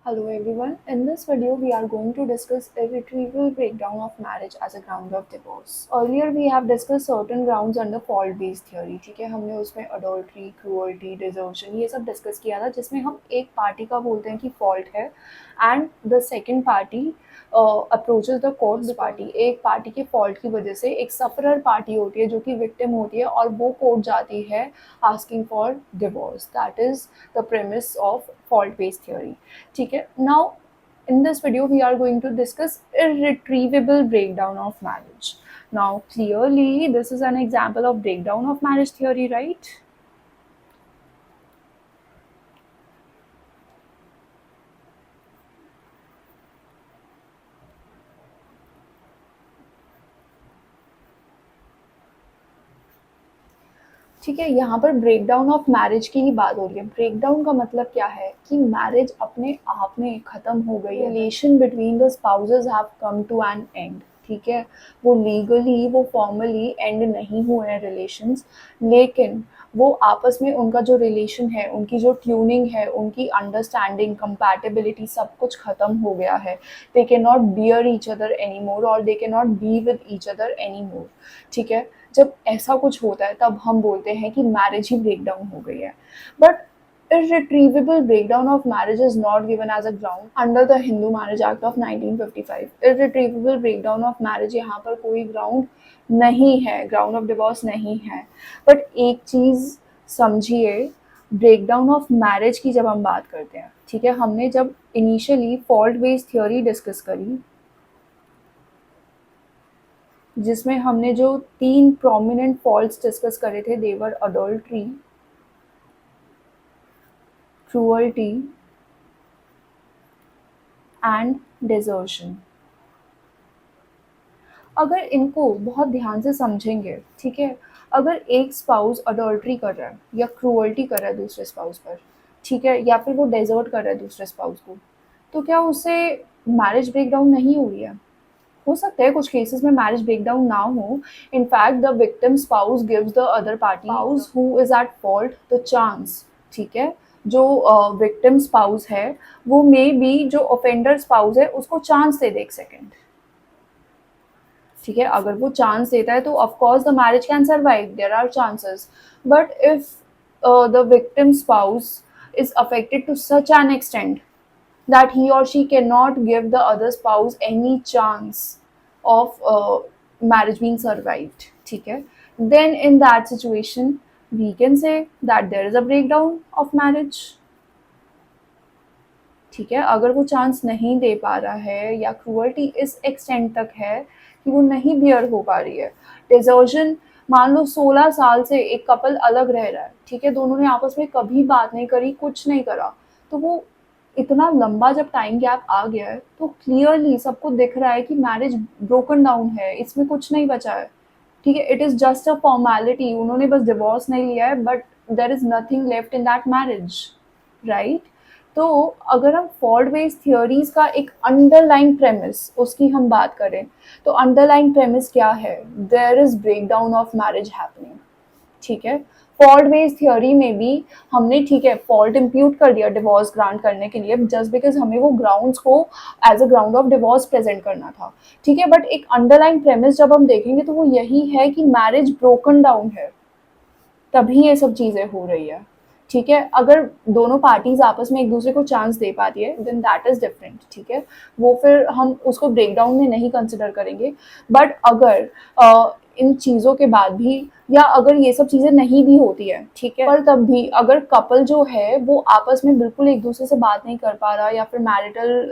Hello everyone. In this video, we are going to discuss irretrievable breakdown of marriage as a ground of divorce. Earlier, we have discussed certain grounds under fault-based theory. ठीक है, हमने उसमें adultery, cruelty, desertion ये सब discuss किया था, जिसमें हम एक पार्टी का बोलते हैं कि फॉल्ट है and the second party approaches the court party. एक पार्टी के फॉल्ट की वजह से एक सफरर पार्टी होती है जो कि विक्टिम होती है और वो कोर्ट जाती है asking for divorce. That is the premise of fault based theory. ठीक है, now in this video we are going to discuss irretrievable breakdown of marriage. Now clearly this is an example of breakdown of marriage theory, right? ठीक है, यहाँ पर breakdown of marriage की ही बात हो रही है। ब्रेकडाउन का मतलब क्या है कि मैरिज अपने आप में खत्म हो गई है, relation between the spouses have come to an end. ठीक है, वो लीगली वो फॉर्मली एंड नहीं हुए हैं रिलेशंस, लेकिन वो आपस में उनका जो रिलेशन है, उनकी जो ट्यूनिंग है, उनकी अंडरस्टैंडिंग, कंपैटिबिलिटी सब कुछ खत्म हो गया है। They can not bear each other any more और they can not be with each other any more. ठीक है, जब ऐसा कुछ होता है तब हम बोलते हैं कि मैरिज ही ब्रेकडाउन हो गई है। But irretrievable breakdown of marriage is not given as a ground under the Hindu Marriage Act of 1955. Irretrievable breakdown of marriage यहाँ पर कोई ग्राउंड नहीं है, ग्राउंड ऑफ डिवोर्स नहीं है। बट एक चीज़ समझिए, ब्रेकडाउन ऑफ मैरिज की जब हम बात करते हैं, ठीक है, हमने जब initially fault based theory discuss करी, जिसमें हमने जो 3 प्रोमिनेंट फॉल्ट्स डिस्कस करे थे, देवर अडल्ट्री, क्रूअल्टी एंड डिजर्शन। अगर इनको बहुत ध्यान से समझेंगे, ठीक है, अगर एक स्पाउस अडल्ट्री कर रहा है या क्रूअल्टी कर रहा है दूसरे स्पाउस पर, ठीक है, या फिर वो डेजर्ट कर रहा है दूसरे स्पाउस को, तो क्या उससे मैरिज ब्रेकडाउन नहीं हो रही है? हो सकता है कुछ केसेस में मैरिज ब्रेकडाउन ना हो। In fact the victim spouse gives the other party spouse who is at fault the chance. ठीक है, जो विक्टिम स्पाउस है वो मे बी जो ऑफेंडर स्पाउस है उसको चांस दे दे एक सेकेंड। ठीक है, अगर वो चांस देता है तो of course the marriage can survive, there are chances. But if the victim spouse is affected to such an extent that he or she cannot give the other spouse any chance of marriage being survived, ठीक है, then in that situation we can say that there is a breakdown of marriage। ठीक है, अगर वो chance नहीं दे पा रहा है या क्रूअल्टी इस एक्सटेंट तक है कि वो नहीं बियर हो पा रही है, डिजर्शन, मान लो 16 साल से एक कपल अलग रह रहा है, ठीक है, दोनों ने आपस में कभी बात नहीं करी, कुछ नहीं करा, तो वो इतना लंबा जब टाइम गैप आ गया है तो क्लियरली सबको दिख रहा है कि मैरिज ब्रोकन डाउन है, इसमें कुछ नहीं बचा है। ठीक है, it is just a formality, उन्होंने बस डिवोर्स नहीं लिया है, but there is nothing left in that marriage, right? तो अगर हम फॉल्ट बेस्ड थियोरीज का एक अंडरलाइन प्रेमिस उसकी हम बात करें, तो अंडरलाइन प्रेमिस क्या है? There is breakdown of marriage happening. ठीक है, फॉल्ट बेस्ड थियोरी में भी हमने, ठीक है, फॉल्ट इम्प्यूट कर दिया डिवोर्स ग्रांट करने के लिए, जस्ट बिकॉज हमें वो ग्राउंड्स को as a ground of divorce present करना था। ठीक है, बट एक अंडरलाइन प्रेमिस जब हम देखेंगे तो वो यही है कि मैरिज ब्रोकन डाउन है, तभी ये सब चीज़ें हो रही है। ठीक है, अगर दोनों पार्टीज आपस में एक दूसरे को चांस दे पाती है देन दैट इज डिफरेंट। ठीक है, वो फिर हम उसको ब्रेकडाउन में नहीं कंसिडर करेंगे। बट अगर इन चीज़ों के बाद भी, या अगर ये सब चीज़ें नहीं भी होती है, ठीक है, पर तब भी अगर कपल जो है वो आपस में बिल्कुल एक दूसरे से बात नहीं कर पा रहा, या फिर मैरिटल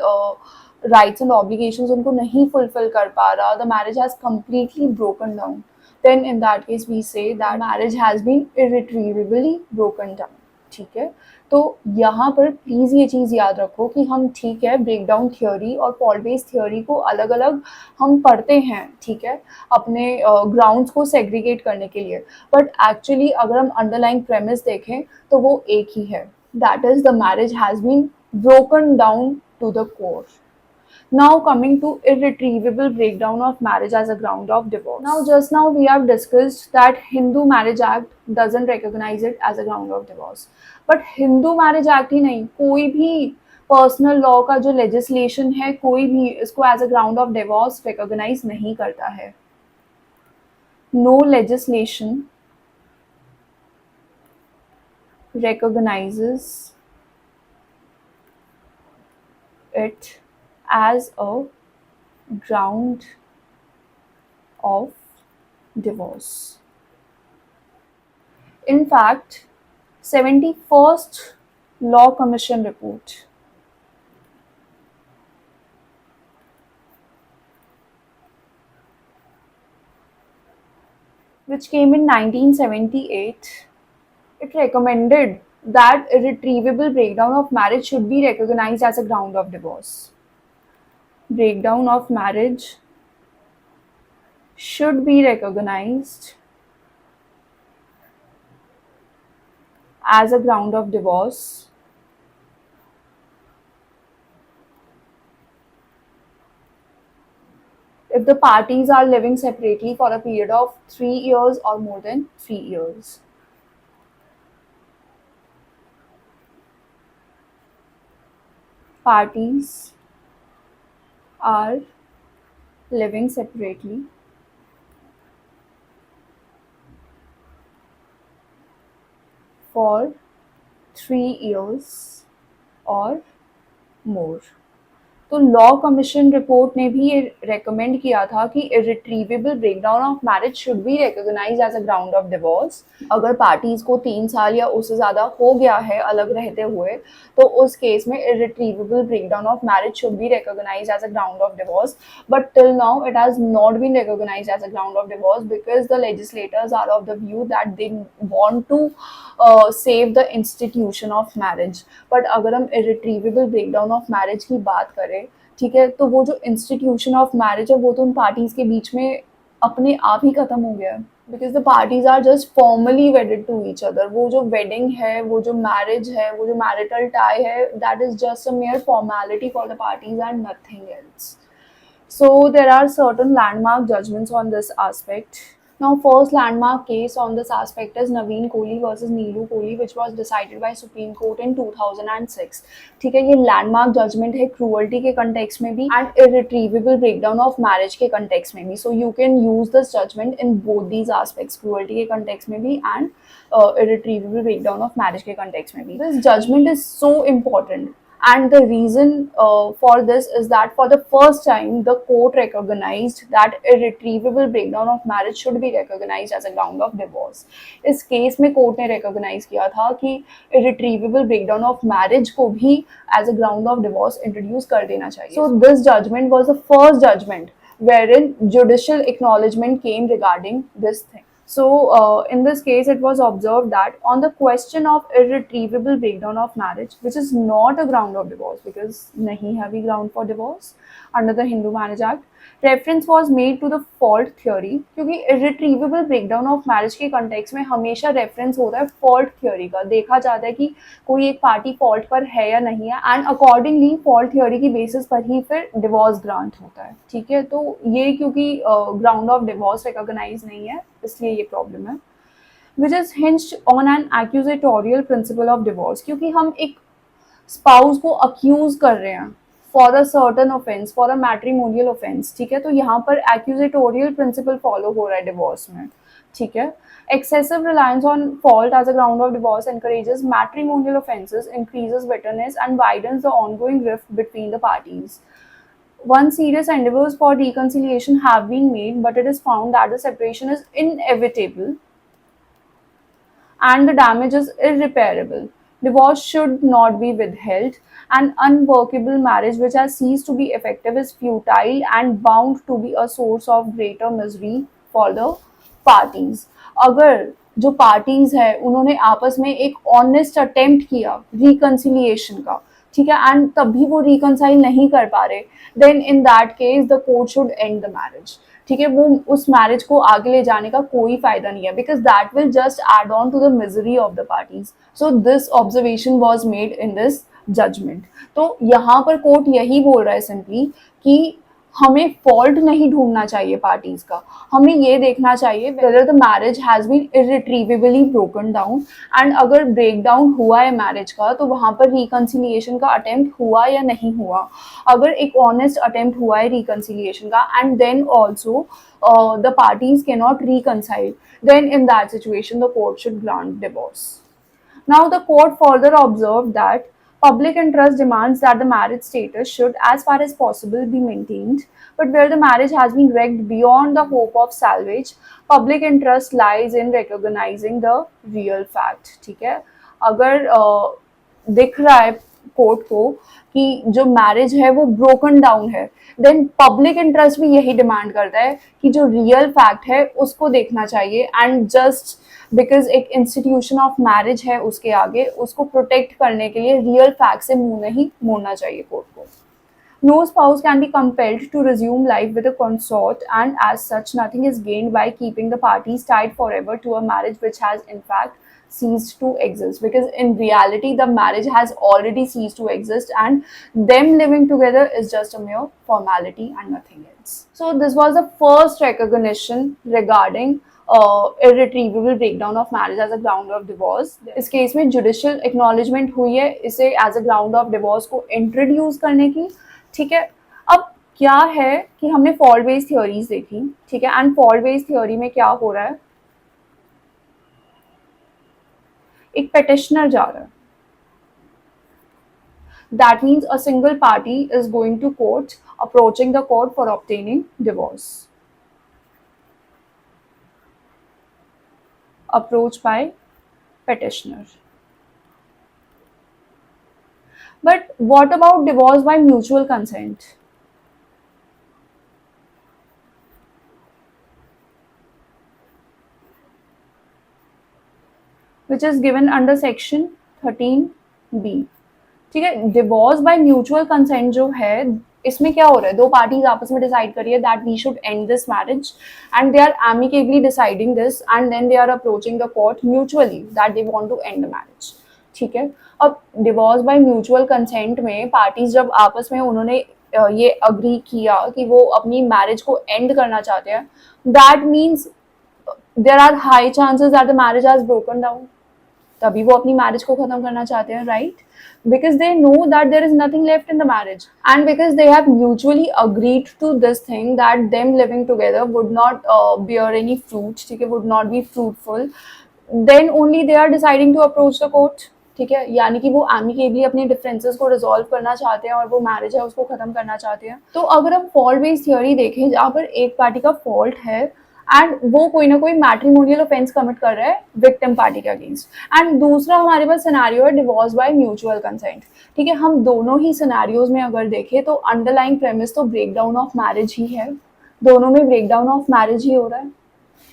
राइट्स एंड ऑब्लिगेशंस उनको नहीं फुलफिल कर पा रहा, the marriage has completely broken down, then in that case we say that marriage has been irretrievably broken down। ठीक है, तो यहाँ पर प्लीज़ ये चीज़ याद रखो कि हम, ठीक है, ब्रेकडाउन थ्योरी और फॉल्ट बेस्ड थ्योरी को अलग अलग हम पढ़ते हैं, ठीक है, अपने ग्राउंड्स को सेग्रीगेट करने के लिए, बट एक्चुअली अगर हम अंडरलाइन प्रेमिस देखें तो वो एक ही है, that is the marriage has been broken down to the core. Now coming to irretrievable breakdown of marriage as a ground of divorce. Now just now we have discussed that Hindu Marriage Act doesn't recognize it as a ground of divorce. But Hindu Marriage Act ही नहीं, कोई भी personal law का जो legislation है कोई भी इसको as a ground of divorce recognise नहीं करता है. No legislation recognizes it as a ground of divorce. In fact, 71st Law Commission report, which came in 1978, it recommended that irretrievable breakdown of marriage should be recognized as a ground of divorce. Breakdown of marriage should be recognized as a ground of divorce if the parties are living separately for a period of 3 years or more than 3 years. Parties are living separately for 3 years or more. तो law commission report ने भी ये recommend किया था कि irretrievable breakdown of marriage should be recognised as a ground of divorce. अगर parties को 3 साल या उससे ज़्यादा हो गया है अलग रहते हुए, तो उस केस में irretrievable breakdown of marriage should be recognised as a ground of divorce. But till now it has not been recognised as a ground of divorce because the legislators are of the view that they want to save the institution of marriage. But अगर हम irretrievable breakdown of marriage की बात करें, ठीक है, तो वो जो इंस्टीट्यूशन ऑफ मैरिज है वो तो उन पार्टीज के बीच में अपने आप ही खत्म हो गया है because the parties are just formally wedded to each other. वो जो वेडिंग है, वो जो मैरिज है, वो जो मैरिटल टाई है, that is just a mayor formality for the parties and nothing else. So there are certain landmark judgments on this aspect. Now, first landmark case on this aspect is Naveen Kohli versus Neelu Kohli, which was decided by Supreme Court in 2006. ठीक है, ये landmark judgment है cruelty के context में भी and irretrievable breakdown of marriage के context में भी. So you can use this judgment in both these aspects, cruelty के context में भी and irretrievable breakdown of marriage के context में भी. This judgment is so important. And the reason for this is that for the first time the court recognized that irretrievable breakdown of marriage should be recognized as a ground of divorce. इस case में court ने recognize किया था कि irretrievable breakdown of marriage को भी as a ground of divorce introduce कर देना चाहिए. So this judgment was the first judgment wherein judicial acknowledgement came regarding this thing. So, in this case, it was observed that on the question of irretrievable breakdown of marriage, which is not a ground of divorce because nahi hai bhi ground for divorce under the Hindu Marriage Act, reference was made to the fault theory. क्योंकि irretrievable breakdown of marriage के context में हमेशा reference होता है fault theory का. देखा जाता है कि कोई एक पार्टी fault पर है या नहीं है and accordingly fault theory की basis पर ही फिर divorce grant होता है. ठीक है, तो ये क्योंकि ground of divorce recognize नहीं है, इसलिए ये प्रॉब्लम है. Which is hinged on an accusatorial principle of divorce. क्योंकि हम एक स्पाउस को अक्यूज कर रहे हैं for a certain offence, for a matrimonial offence. ठीक है, तो यहाँ पर एक्यूजेटोरियल प्रिंसिपल फॉलो हो रहा है डिवोर्स में. ठीक है, excessive reliance on fault as a ground of divorce encourages matrimonial offenses, increases bitterness and widens the ongoing rift between the parties. One serious endeavors for reconciliation have been made, but it is found that the separation is inevitable and the damage is irreparable. Divorce should not be withheld. An unworkable marriage which has ceased to be effective is futile and bound to be a source of greater misery for the parties. अगर जो parties है उन्होंने आपस में एक honest attempt किया reconciliation का, ठीक है, एंड तभी वो रिकनसाइल नहीं कर पा रहे, then in that case the court should end the marriage. ठीक है, वो उस मैरिज को आगे ले जाने का कोई फायदा नहीं है because that will just add on to the misery of the parties. So this observation was made in this judgement. तो यहाँ पर कोर्ट यही बोल रहा है सिंपली कि हमें फॉल्ट नहीं ढूंढना चाहिए पार्टीज का, हमें ये देखना चाहिए whether the marriage has been irretrievably broken down, and अगर ब्रेक डाउन हुआ है मैरिज का तो वहां पर रिकन्सिलिएशन का अटेम्प्ट हुआ या नहीं हुआ। अगर एक ऑनेस्ट अटेम्प्ट हुआ है रिकन्सिलिएशन का and then also the parties can not reconcile, then in that situation the court should grant divorce. Now, the court further observed that public interest demands that the marriage status should, as far as possible, be maintained, but where the marriage has been wrecked beyond the hope of salvage, public interest lies in recognizing the real fact. ठीक है, अगर दिख रहा है court को कि जो marriage है वो ब्रोकन डाउन है, देन पब्लिक इंटरेस्ट भी यही डिमांड करता है कि जो रियल फैक्ट है उसको देखना चाहिए, एंड जस्ट बिकॉज एक इंस्टीट्यूशन ऑफ मैरिज है उसके आगे, उसको प्रोटेक्ट करने के लिए रियल फैक्ट से मुंह नहीं मोड़ना चाहिए कोर्ट को। No spouse can be compelled to resume life with a consort, and as such, nothing is gained by keeping the parties tied forever to a marriage which has, in fact, ceased to exist. Because in reality, the marriage has already ceased to exist, and them living together is just a mere formality and nothing else. So, this was the first recognition regarding irretrievable breakdown of marriage as a ground of divorce. इस case में judicial acknowledgement हुई है इसे as a ground of divorce को introduce करने की। ठीक है, अब क्या है कि हमने फॉल्ट बेस्ड थ्योरीज देखी, ठीक है, एंड फॉल्ट बेस्ड थ्योरी में क्या हो रहा है, एक पेटिशनर जा रहा है, that means a single party is going to court, approaching the court for obtaining divorce, approach by petitioner. But what about divorce by mutual consent? Which is given under section 13B. ठीक है, divorce by mutual consent जो है इसमें क्या हो रहा है, दो पार्टीज आपस में डिसाइड करिए that we should end this marriage and they are amicably deciding this and then they are approaching the court mutually that they want to end the marriage. ठीक है, अब डिवोर्स बाय म्यूचुअल कंसेंट में parties जब आपस में उन्होंने ये agree किया कि वो अपनी मैरिज को एंड करना चाहते हैं, that means there are high chances that the marriage has broken down, तभी वो अपनी मैरिज को खत्म करना चाहते हैं, right? Because they know that there is nothing left in the marriage, and because they have mutually agreed to this thing that them living together would not bear any fruit, ठीक है, would not be fruitful, then only they are deciding to approach the court. ठीक है, यानी कि वो amicably अपने differences को resolve करना चाहते हैं और वो मैरिज है उसको खत्म करना चाहते हैं। तो अगर हम फॉल्ट बेस्ड थ्योरी देखें जहाँ पर एक पार्टी का फॉल्ट है एंड वो कोई ना कोई मैट्रिमोनियल ऑफेंस कमिट कर रहा है विक्टिम पार्टी के अगेंस्ट, एंड दूसरा हमारे पास सिनेरियो है डिवोर्स बाय म्यूचुअल कंसेंट। ठीक है, हम दोनों ही सिनेरियोज में अगर देखें तो अंडरलाइंग प्रेमिस तो ब्रेकडाउन ऑफ मैरिज ही है, दोनों में ब्रेकडाउन ऑफ मैरिज ही हो रहा है।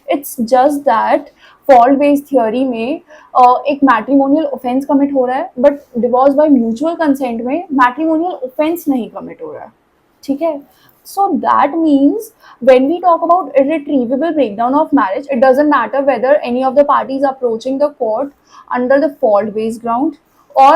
It's just that fault based theory में एक मैट्रिमोनियल ऑफेंस कमिट हो रहा है, but divorce by mutual consent में मैट्रिमोनियल ऑफेंस नहीं कमिट हो रहा है। ठीक है, so that means when we talk about irretrievable breakdown of marriage, it doesn't matter whether any of the parties are approaching the court under the fault based ground or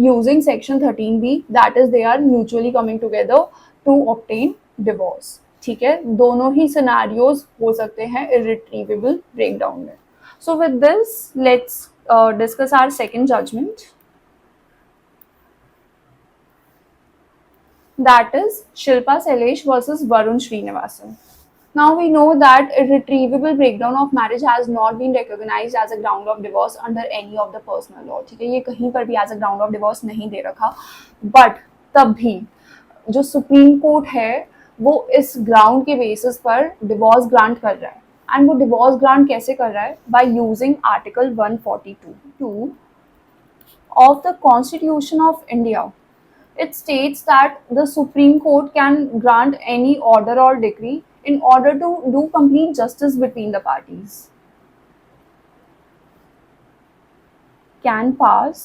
using section 13B, that is they are mutually coming together to obtain divorce. ठीक है, दोनों ही scenarios हो सकते हैं irretrievable breakdown में। So with this let's discuss our second judgment, that is Shilpa Sailesh versus Varun Srinivasan. Now we know that irretrievable breakdown of marriage has not been recognized as a ground of divorce under any of the personal law. ठीक है, ये कहीं पर भी as a ground of divorce नहीं दे रखा, but तब भी जो सुप्रीम कोर्ट है वो इस ग्राउंड के बेसिस पर डिवोर्स ग्रांट कर रहा है, एंड वो डिवोर्स ग्रांट कैसे कर रहा है, by using article 142 of the Constitution of India. It states that the Supreme Court can grant any order or decree in order to do complete justice between the parties. Can pass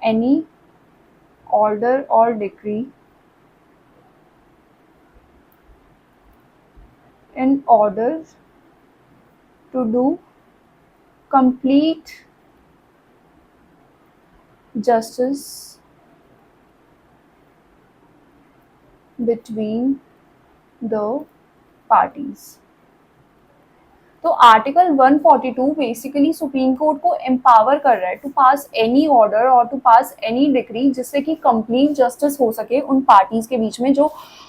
any order or decree in order to do complete justice between the parties. तो article 142 basically supreme court को empower कर रहा है to pass any order और to pass any decree जिससे कि complete justice हो सके उन पार्टीज के बीच में जो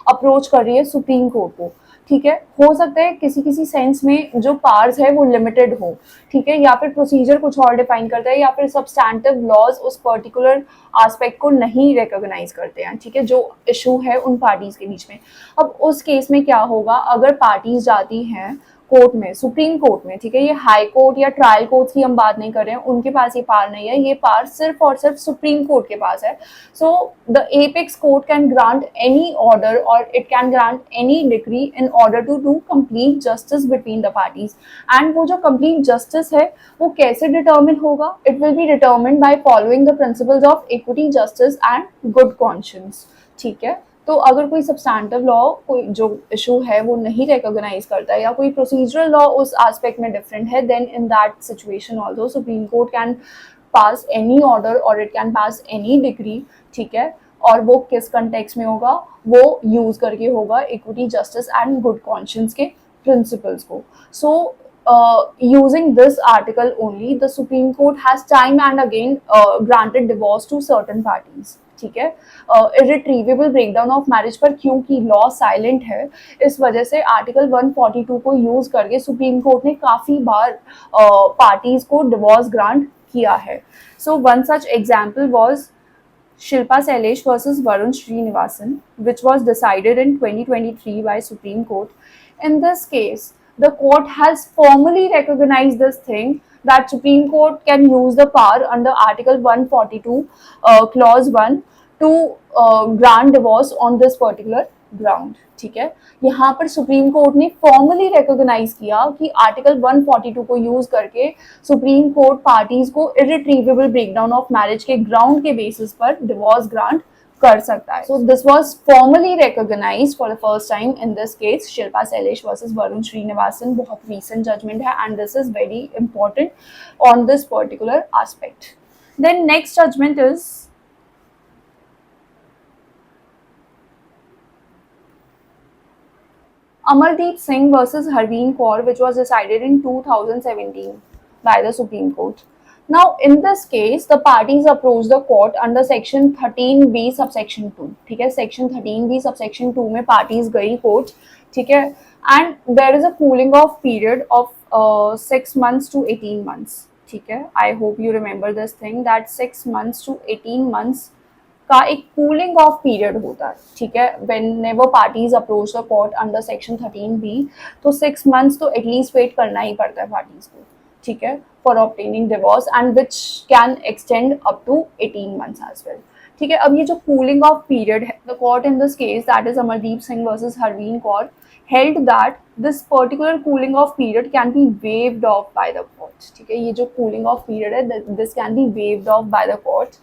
अप्रोच कर रही है सुप्रीम कोर्ट को। ठीक है, हो सकता है किसी किसी सेंस में जो पावर्स है वो लिमिटेड हो, ठीक है, या फिर प्रोसीजर कुछ और डिफाइन करता है, या फिर सब्सटैंटिव लॉज उस पर्टिकुलर एस्पेक्ट को नहीं रिकॉग्नाइज करते हैं, ठीक है, जो इशू है उन पार्टीज के बीच में। अब उस केस में क्या होगा, अगर पार्टीज जाती हैं कोर्ट में, सुप्रीम कोर्ट में, ठीक है, ये हाई कोर्ट या ट्रायल कोर्ट की हम बात नहीं कर रहे हैं, उनके पास ये पावर नहीं है, ये पावर सिर्फ और सिर्फ सुप्रीम कोर्ट के पास है। So the apex court can grant any order or it can grant any decree in order to do complete justice between the parties. And वो जो कंप्लीट जस्टिस है वो कैसे डिटर्मिन होगा, it will be determine by following the principles of equity, justice and good conscience. ठीक है, तो अगर कोई सब्सटैंटिव लॉ कोई जो इशू है वो नहीं रिकॉग्नाइज करता है या कोई प्रोसीजरल लॉ उस एस्पेक्ट में डिफरेंट है, then in that situation also supreme court can pass any order or it can pass any decree. ठीक है, और वो किस कंटेक्स्ट में होगा, वो यूज करके होगा equity, justice and good conscience के प्रिंसिपल्स को। सो using this article only, the Supreme Court has time and again granted divorce to certain parties. ठीक है, इरिट्रीवेबल ब्रेकडाउन ऑफ मैरिज पर क्योंकि लॉ साइलेंट है, इस वजह से आर्टिकल 142 को यूज करके सुप्रीम कोर्ट ने काफी बार पार्टीज को डिवोर्स ग्रांट किया है। So one such example was Shilpa Sailesh versus Varun Srinivasan, which was decided in 2023 by Supreme Court. In this case, the court has formally recognized this thing that Supreme Court can use the power under Article 142, Clause 1 to grant divorce on this particular ground. ठीक है, यहाँ पर Supreme Court ने formally recognise किया कि article 142 को use करके Supreme Court parties को इरिट्रीवेबल ब्रेकडाउन ऑफ मैरिज के ग्राउंड के बेसिस पर डिवोर्स ग्रांट कर सकता है। So this was formally recognised for the first time in this case Shilpa Shailesh versus Varun Srinivasan. बहुत रीसेंट जजमेंट है and this is very important on this particular aspect. Then next judgement is Amardeep Singh versus Harveen Kaur, which was decided in 2017 by the Supreme Court. Now, in this case, the parties approached the court under Section 13B subsection 2. ठीक है, Section 13B subsection 2 में parties गई court, ठीक है, and there is a cooling off period of 6 months to 18 months. ठीक है, I hope you remember this thing that 6 months to 18 months का एक कूलिंग ऑफ पीरियड होता है। ठीक है, whenever parties approach the court under section 13B, तो 6 months तो एटलीस्ट वेट करना ही पड़ता है पार्टीज को, ठीक है, for obtaining divorce and which can extend up to 18 months as well. ठीक है, अब ये जो कूलिंग ऑफ पीरियड है, the court in this case that is Amardeep Singh versus Harveen Kaur held that this particular cooling off period can be waived off by the court. ठीक है, ये जो cooling off period है, this can be waived off by the court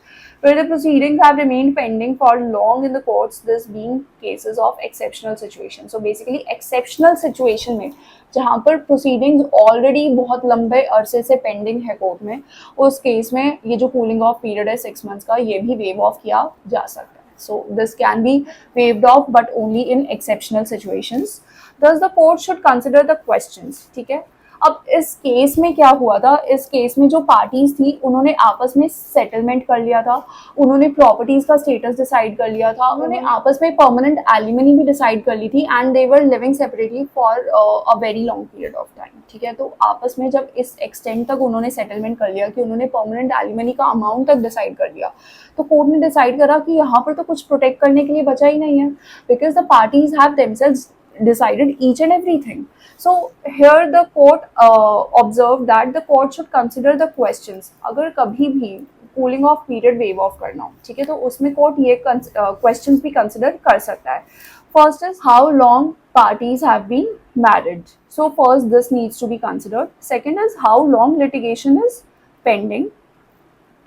where the proceedings have remained pending for long in the courts, this being cases of exceptional situation. So basically exceptional situation में जहाँ पर proceedings already बहुत लंबे अरसे से pending है court में, उस केस में ये जो cooling off period है 6 months का, ये भी waive off किया जा सकता है। So this can be waived off but only in exceptional situations. Thus the court should consider the questions. ठीक है, अब इस केस में क्या हुआ था, इस केस में जो पार्टीज थी उन्होंने आपस में सेटलमेंट कर लिया था, उन्होंने प्रॉपर्टीज का स्टेटस डिसाइड कर लिया था, उन्होंने आपस में परमानेंट एलिमनी भी डिसाइड कर ली थी and they were living separately for a very long period of time. ठीक है, तो आपस में जब इस एक्सटेंट तक उन्होंने सेटलमेंट कर लिया कि उन्होंने परमानेंट एलिमनी का अमाउंट तक डिसाइड कर लिया, तो कोर्ट ने डिसाइड करा कि यहाँ पर तो कुछ प्रोटेक्ट करने के लिए बचा ही नहीं है, because the parties have themselves decided each and everything. So here the court observed that the court should consider the questions. अगर कभी भी cooling off period waive off करना हो, ठीक है, तो उसमें कोर्ट ये questions भी consider कर सकता है। First is how long parties have been married. So first this needs to be considered. Second is how long litigation is pending.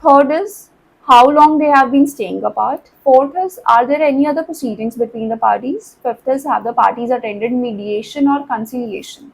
Third is how long they have been staying apart. Fourth is, are there any other proceedings between the parties? Fifth is, have the parties attended mediation or conciliation?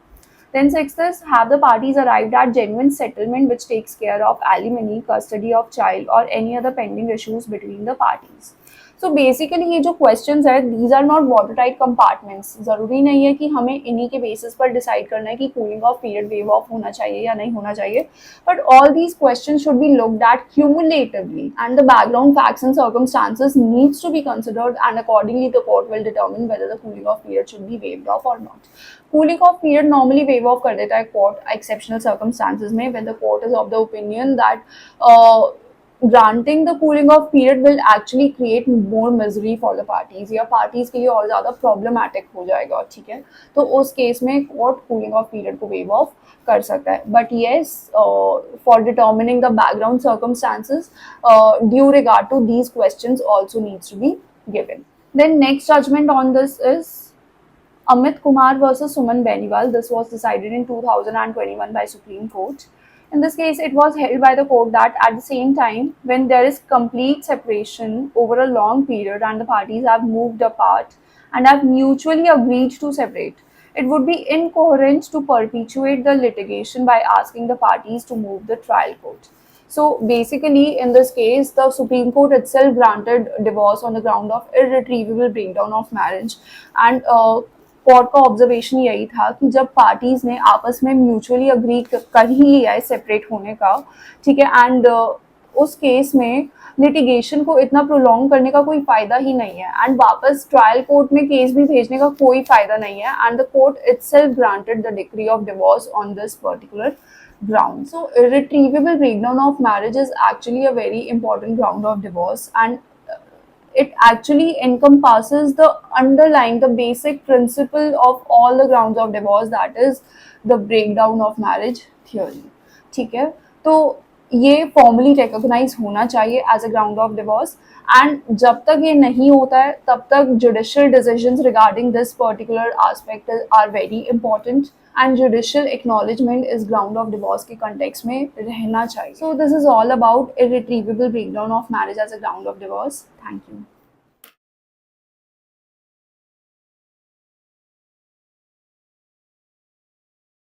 Then sixth is, have the parties arrived at genuine settlement which takes care of alimony, custody of child or any other pending issues between the parties? So basically ये जो questions है, these are not water tight compartments. ज़रूरी नहीं है कि हमें इन्हीं के बेसिस पर डिसाइड करना है कि cooling off period wave of होना चाहिए या नहीं होना चाहिए, but all these question should be looked at cumulatively and the background facts and circumstances needs to be considered, and accordingly the court will determine whether the cooling off period should be waived off or not. Cooling off period normally waive off कर देता है court exceptional circumstances में, when the court is of the opinion that granting the cooling off period will actually create more misery for the parties, या parties के लिए और ज़्यादा problematic हो जाएगा, ठीक है, तो उस केस में court cooling off period को waive off कर सकता है, but yes, for determining the background circumstances, due regard to these questions also needs to be given. Then next judgment on this is Amit Kumar versus Suman Beniwal. This was decided in 2021 by Supreme Court. In this case, it was held by the court that at the same time, when there is complete separation over a long period and the parties have moved apart and have mutually agreed to separate, it would be incoherent to perpetuate the litigation by asking the parties to move the trial court. So basically, in this case, the Supreme Court itself granted divorce on the ground of irretrievable breakdown of marriage, and court का observation यही था कि जब parties ने आपस में mutually agree कर ही लिया है सेपरेट होने का, ठीक है, एंड उस केस में लिटिगेशन को इतना प्रोलॉन्ग करने का कोई फायदा ही नहीं है, एंड वापस ट्रायल कोर्ट में केस भी भेजने का कोई फायदा नहीं है, and the court itself granted the decree of divorce on this particular ground. So irretrievable breakdown of marriage is actually a very important ground of divorce, and it actually encompasses the underlying, the basic principle of all the grounds of divorce, that is the breakdown of marriage theory, ठीक है, तो ये formally recognise होना चाहिए as a ground of divorce, and जब तक ये नहीं होता है तब तक judicial decisions regarding this particular aspect are very important, and judicial acknowledgement इस ग्राउंड ऑफ डिवोर्स के कंटेक्स्ट में रहना चाहिए. So this is all about irretrievable breakdown of marriage as a ground of divorce. Thank you.